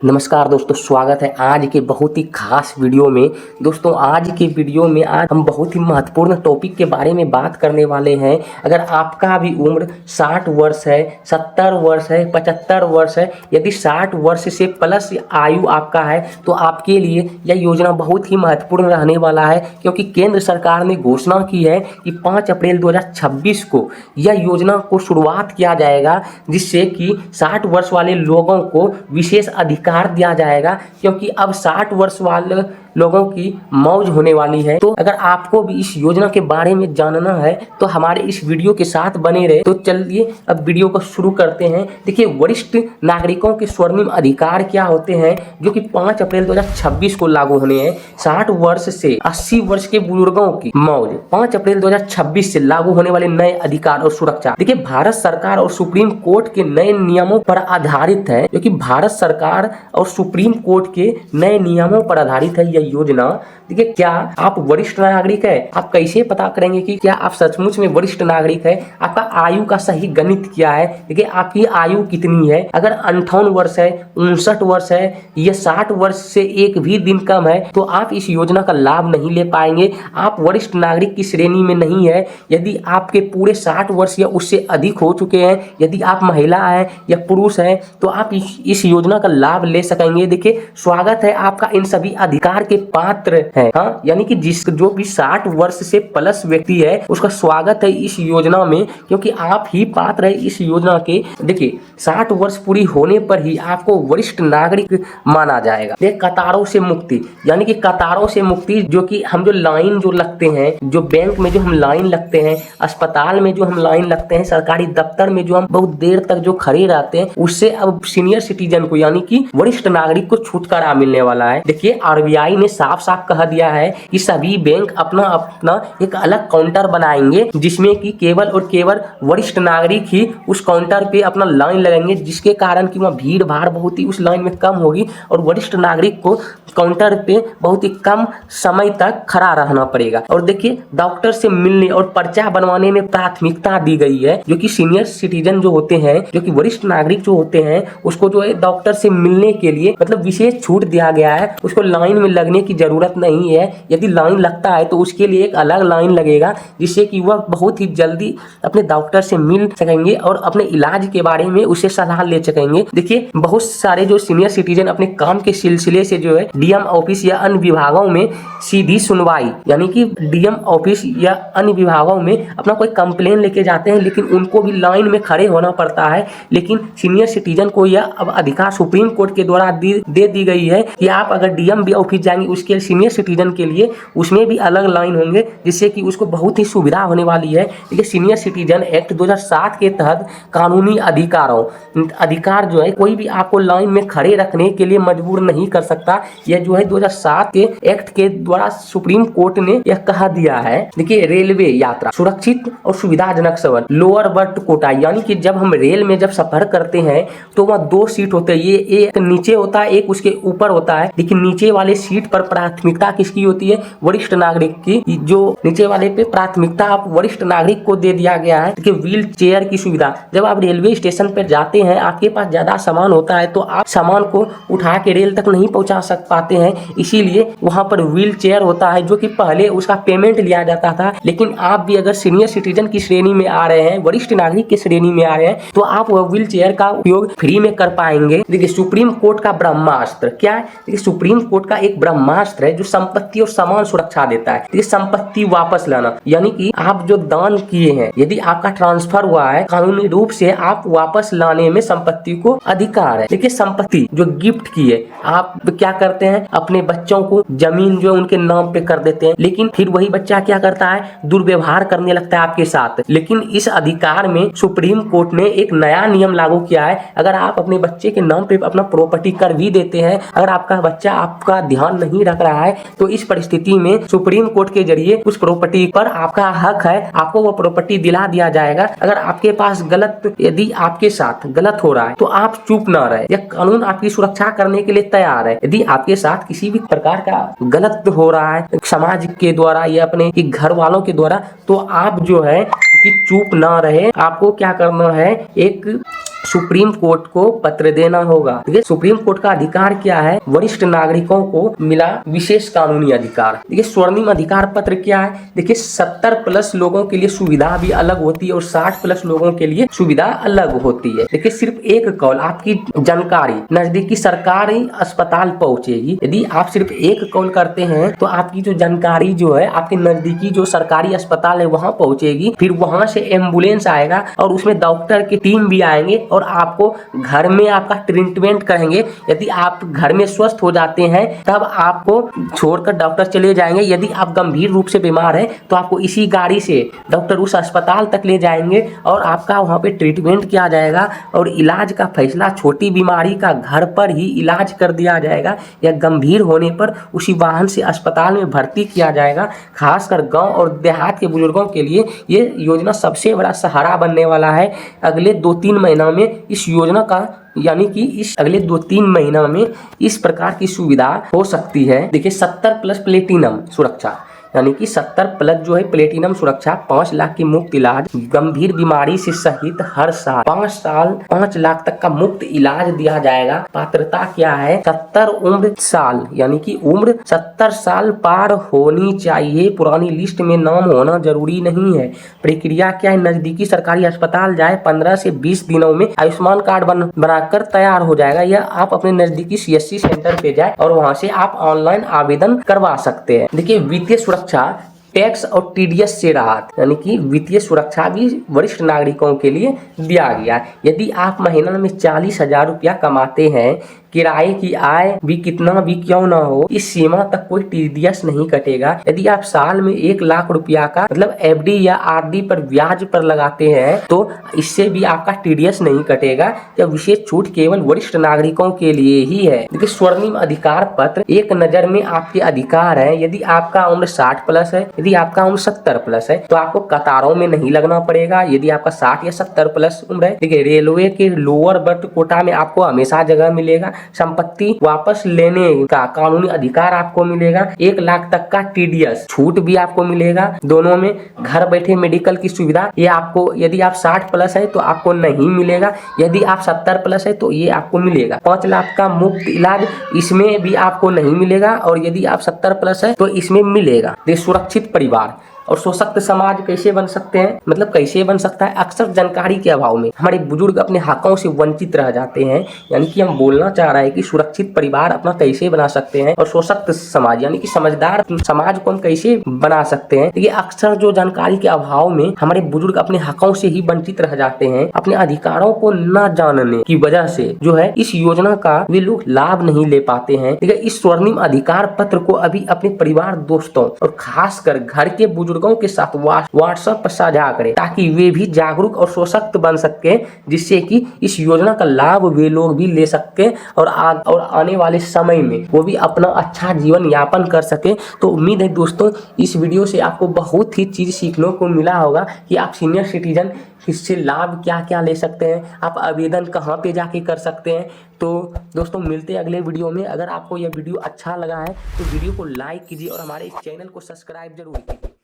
नमस्कार दोस्तों, स्वागत है आज के बहुत ही खास वीडियो में। दोस्तों आज के वीडियो में आज हम बहुत ही महत्वपूर्ण टॉपिक के बारे में बात करने वाले हैं। अगर आपका भी उम्र 60 वर्ष है, 70 वर्ष है, 75 वर्ष है, यदि 60 वर्ष से प्लस आयु आपका है तो आपके लिए यह योजना बहुत ही महत्वपूर्ण रहने वाला है, क्योंकि केंद्र सरकार ने घोषणा की है कि 5 अप्रैल 2026 को यह योजना को शुरुआत किया जाएगा, जिससे कि 60 वर्ष वाले लोगों को विशेष अधिकार दिया जाएगा, क्योंकि अब 60 वर्ष वाले लोगों की मौज होने वाली है। तो अगर आपको भी इस योजना के बारे में जानना है तो हमारे इस वीडियो के साथ बने रहे। तो चलिए अब वीडियो को शुरू करते हैं। देखिए, वरिष्ठ नागरिकों के स्वर्णिम अधिकार क्या होते हैं, जो कि 5 अप्रैल 2026 को लागू होने हैं। 60 वर्ष से 80 वर्ष के बुजुर्गों की मौज 5 अप्रैल 2026 से लागू होने वाले नए अधिकार और सुरक्षा। देखिए, भारत सरकार और सुप्रीम कोर्ट के नए नियमों पर आधारित है, जो कि भारत सरकार और सुप्रीम कोर्ट के नए नियमों पर आधारित है योजना। देखिए, क्या आप वरिष्ठ नागरिक है? आप कैसे पता करेंगे कि क्या आप सचमुच में वरिष्ठ नागरिक है? आपका आयु का सही गणित क्या है? देखिए, आपकी आयु कितनी है? अगर 58 वर्ष है, 59 वर्ष है या 60 वर्ष से एक भी दिन कम है तो आप इस योजना का लाभ नहीं ले पाएंगे। आप वरिष्ठ नागरिक की श्रेणी में नहीं है। यदि आपके पूरे 60 वर्ष या उससे अधिक हो चुके हैं, यदि आप महिला है या पुरुष है, तो आप इस योजना का लाभ ले सकेंगे। देखिए, स्वागत है आपका इन सभी अधिकार के पात्र है। हाँ, यानी कि जो भी 60 वर्ष से प्लस व्यक्ति है उसका स्वागत है इस योजना में, क्योंकि आप ही पात्र है इस योजना के। देखिए, 60 वर्ष पूरी होने पर ही आपको वरिष्ठ नागरिक माना जाएगा। देखिए, कतारों से मुक्ति, यानी कि कतारों से मुक्ति, जो कि हम जो लाइन जो लगते हैं, जो बैंक में जो हम लाइन लगते हैं, अस्पताल में जो हम लाइन लगते हैं, सरकारी दफ्तर में जो हम बहुत देर तक जो खड़े रहते हैं, उससे अब सीनियर सिटीजन को यानी कि वरिष्ठ नागरिक को छुटकारा मिलने वाला है। देखिए, आरबीआई ने साफ साफ कह दिया है कि सभी बैंक अपना अपना एक अलग काउंटर बनाएंगे, जिसमें कि केवल और केवल वरिष्ठ नागरिक ही उस काउंटर पे अपना लाइन लगाएंगे, जिसके कारण कि वहाँ भीड़ भाड़ बहुत ही उस लाइन में कम होगी और वरिष्ठ नागरिक को काउंटर पे बहुत ही कम समय तक खड़ा रहना पड़ेगा। और देखिए, डॉक्टर से मिलने और पर्चा बनवाने में प्राथमिकता दी गई है, जो कि सीनियर सिटीजन जो होते हैं, जो कि वरिष्ठ नागरिक जो होते हैं, उसको जो है डॉक्टर से मिलने के लिए मतलब विशेष छूट दिया गया है। उसको लाइन में लगने की जरूरत नहीं है। यदि लाइन लगता है तो उसके लिए एक अलग लाइन लगेगा, जिससे कि वह बहुत ही जल्दी अपने डॉक्टर से मिल सकेंगे और अपने इलाज के बारे में उसे सलाह ले सकेंगे। देखिए, बहुत सारे जो सीनियर सिटीजन अपने काम के सिलसिले से जो है डीएम ऑफिस या अन्य विभागों में सीधी सुनवाई, यानी कि डीएम ऑफिस या अन्य विभागों में अपना कोई कंप्लेन लेके जाते हैं, लेकिन उनको भी लाइन में खड़े होना पड़ता है। लेकिन सीनियर सिटीजन को यह अब अधिकार सुप्रीम कोर्ट के द्वारा दे दी गई है कि आप अगर डीएम भी ऑफिस जाएंगे, उसके सीनियर सिटीजन के लिए उसमें भी अलग लाइन होंगे, जिससे कि उसको बहुत ही सुविधा होने वाली है। देखिए, सीनियर सिटीजन एक्ट 2007 के तहत कानूनी अधिकार जो है, कोई भी आपको लाइन में खड़े रखने के लिए मजबूर नहीं कर सकता। यह जो है 2007 के एक्ट के द्वारा सुप्रीम कोर्ट ने यह कहा दिया है। देखिए, रेलवे यात्रा सुरक्षित और सुविधाजनक सफर, लोअर बर्थ कोटा, यानी कि जब हम रेल में जब सफर करते हैं तो वहाँ 2 सीट होते हैं। ये एक नीचे होता है, एक उसके ऊपर होता है। लेकिन नीचे वाले सीट पर प्राथमिकता किसकी होती है? वरिष्ठ नागरिक की। जो नीचे वाले पे प्राथमिकता आप वरिष्ठ नागरिक को दे दिया गया है। देखिए, व्हील चेयर की सुविधा, जब आप रेलवे स्टेशन पर जाते हैं, आपके पास ज्यादा सामान होता है तो आप सामान को उठा के रेल तक नहीं पहुंचा पाते हैं, इसीलिए वहां पर व्हील चेयर होता है, जो कि पहले उसका पेमेंट लिया जाता था। लेकिन आप भी अगर सीनियर सिटीजन की श्रेणी में आ रहे हैं, वरिष्ठ नागरिक की श्रेणी में आ रहे हैं, तो आप वह व्हील चेयर का उपयोग फ्री में कर पाएंगे। देखिए, सुप्रीम कोर्ट का ब्रह्मास्त्र क्या है? देखिए, सुप्रीम कोर्ट का एक ब्रह्मास्त्र है जो संपत्ति और सामान सुरक्षा देता है। देखिए, संपत्ति वापस लाना, यानी कि आप जो दान किए हैं, यदि आपका ट्रांसफर हुआ है, कानूनी रूप से आप वापस लाने में संपत्ति को अधिकार है। देखिए, संपत्ति जो गिफ्ट की है, आप क्या करते हैं, अपने बच्चों को जमीन जो उनके नाम पे कर देते हैं, लेकिन फिर वही बच्चा क्या करता है, दुर्व्यवहार करने लगता है आपके साथ। लेकिन इस अधिकार में सुप्रीम कोर्ट ने एक नया नियम लागू किया है। अगर आप अपने बच्चे के नाम पे अपना प्रॉपर्टी कर भी देते हैं, अगर आपका बच्चा आपका ध्यान नहीं रख रहा है, तो इस परिस्थिति में सुप्रीम कोर्ट के जरिए उस प्रॉपर्टी पर आपका हक है, आपको वो प्रॉपर्टी दिला दिया जाएगा। अगर आपके पास यदि आपके साथ गलत हो रहा है तो आप चुप ना रहे। यह कानून आपकी सुरक्षा करने के लिए तैयार है। यदि आपके साथ किसी भी प्रकार का गलत हो रहा है समाज के द्वारा या अपने घर वालों के द्वारा, तो आप जो है कि चुप ना रहे, आपको क्या करना है, एक सुप्रीम कोर्ट को पत्र देना होगा। देखिए सुप्रीम कोर्ट का अधिकार क्या है, वरिष्ठ नागरिकों को मिला विशेष कानूनी अधिकार। देखिए स्वर्णिम अधिकार पत्र क्या है, देखिए 70+ लोगों के लिए सुविधा भी अलग होती है और 60+ लोगों के लिए सुविधा अलग होती है। देखिए सिर्फ एक कॉल आपकी जानकारी नजदीकी सरकारी अस्पताल पहुंचेगी। यदि आप सिर्फ एक कॉल करते हैं तो आपकी जो जानकारी जो है आपके नजदीकी जो सरकारी अस्पताल है वहां पहुंचेगी, फिर वहां से एम्बुलेंस आएगा और उसमें डॉक्टर की टीम भी आएंगे और आपको घर में आपका ट्रीटमेंट करेंगे। यदि आप घर में स्वस्थ हो जाते हैं तब आपको छोड़कर डॉक्टर चले जाएंगे। यदि आप गंभीर रूप से बीमार हैं तो आपको इसी गाड़ी से डॉक्टर उस अस्पताल तक ले जाएंगे और आपका वहां पे ट्रीटमेंट किया जाएगा और इलाज का फैसला छोटी बीमारी का घर पर ही इलाज कर दिया जाएगा या गंभीर होने पर उसी वाहन से अस्पताल में भर्ती किया जाएगा। खासकर गांव और देहात के बुजुर्गों के लिए ये योजना सबसे बड़ा सहारा बनने वाला है। अगले 2-3 महीनों में इस योजना का यानी कि इस अगले 2-3 महीनों में इस प्रकार की सुविधा हो सकती है। देखिए 70+ प्लेटिनम सुरक्षा यानी कि 70+ जो है प्लेटिनम सुरक्षा, 5 लाख की मुफ्त इलाज गंभीर बीमारी से सहित हर साल 5 साल 5 लाख तक का मुफ्त इलाज दिया जाएगा। पात्रता क्या है, 70 उम्र साल यानी कि उम्र 70 साल पार होनी चाहिए। पुरानी लिस्ट में नाम होना जरूरी नहीं है। प्रक्रिया क्या है, नजदीकी सरकारी अस्पताल जाए, 15 से 20 दिनों में आयुष्मान कार्ड बनाकर तैयार हो जाएगा या आप अपने नजदीकी CSC सेंटर पे जाए और वहां से आप ऑनलाइन आवेदन करवा सकते हैं। देखिए वित्तीय सुरक्षा, टैक्स और TDS से राहत यानी कि वित्तीय सुरक्षा भी वरिष्ठ नागरिकों के लिए दिया गया। यदि आप महीना में 40,000 रुपया कमाते हैं, किराए की आय भी कितना भी क्यों ना हो, इस सीमा तक कोई TDS नहीं कटेगा। यदि आप साल में 1 लाख रुपया का मतलब FD या RD पर ब्याज पर लगाते हैं तो इससे भी आपका TDS नहीं कटेगा। यह विशेष छूट केवल वरिष्ठ नागरिकों के लिए ही है। देखिए स्वर्णिम अधिकार पत्र एक नजर में आपके अधिकार है। यदि आपका उम्र 60+ है, यदि आपका उम्र 70+ है तो आपको कतारों में नहीं लगना पड़ेगा। यदि आपका 60 या 70+ उम्र है, देखिए रेलवे के लोअर बर्थ कोटा में आपको हमेशा जगह मिलेगा। संपत्ति वापस लेने का कानूनी अधिकार आपको मिलेगा। 1 लाख तक का TDS छूट भी आपको मिलेगा। दोनों में घर बैठे मेडिकल की सुविधा ये आपको, यदि आप 60+ है तो आपको नहीं मिलेगा, यदि आप 70+ है तो ये आपको मिलेगा। 5 लाख का मुफ्त इलाज इसमें भी आपको नहीं मिलेगा और यदि आप 70+ है तो इसमें मिलेगा। सुरक्षित परिवार और सशक्त समाज कैसे बन सकते हैं, मतलब कैसे बन सकता है। अक्सर जानकारी के अभाव में हमारे बुजुर्ग अपने हकों से वंचित रह जाते हैं। यानी कि हम बोलना चाह रहे हैं कि सुरक्षित परिवार अपना कैसे बना सकते हैं और सशक्त समाज यानी कि समझदार समाज को हम कैसे बना सकते हैं। ये अक्सर जो जानकारी के अभाव में हमारे बुजुर्ग अपने हकों से ही वंचित रह जाते हैं। अपने अधिकारों को न जानने की वजह से जो है इस योजना का वे लोग लाभ नहीं ले पाते हैं। ठीक है, इस स्वर्णिम अधिकार पत्र को अभी अपने परिवार, दोस्तों और खासकर घर के बुजुर्गों के साथ व्हाट्सएप पर साझा करें ताकि वे भी जागरूक और सशक्त बन सके, जिससे कि इस योजना का लाभ वे लोग भी ले सके और आने वाले समय में वो भी अपना अच्छा जीवन यापन कर सके। तो उम्मीद है दोस्तों इस वीडियो से आपको बहुत ही चीज सीखने को मिला होगा कि आप सीनियर सिटीजन इससे लाभ क्या क्या ले सकते हैं, आप आवेदन कहाँ पे जाके कर सकते हैं। तो दोस्तों मिलते हैं अगले वीडियो में। अगर आपको यह वीडियो अच्छा लगा है तो वीडियो को लाइक कीजिए और हमारे इस चैनल को सब्सक्राइब जरूर कीजिए।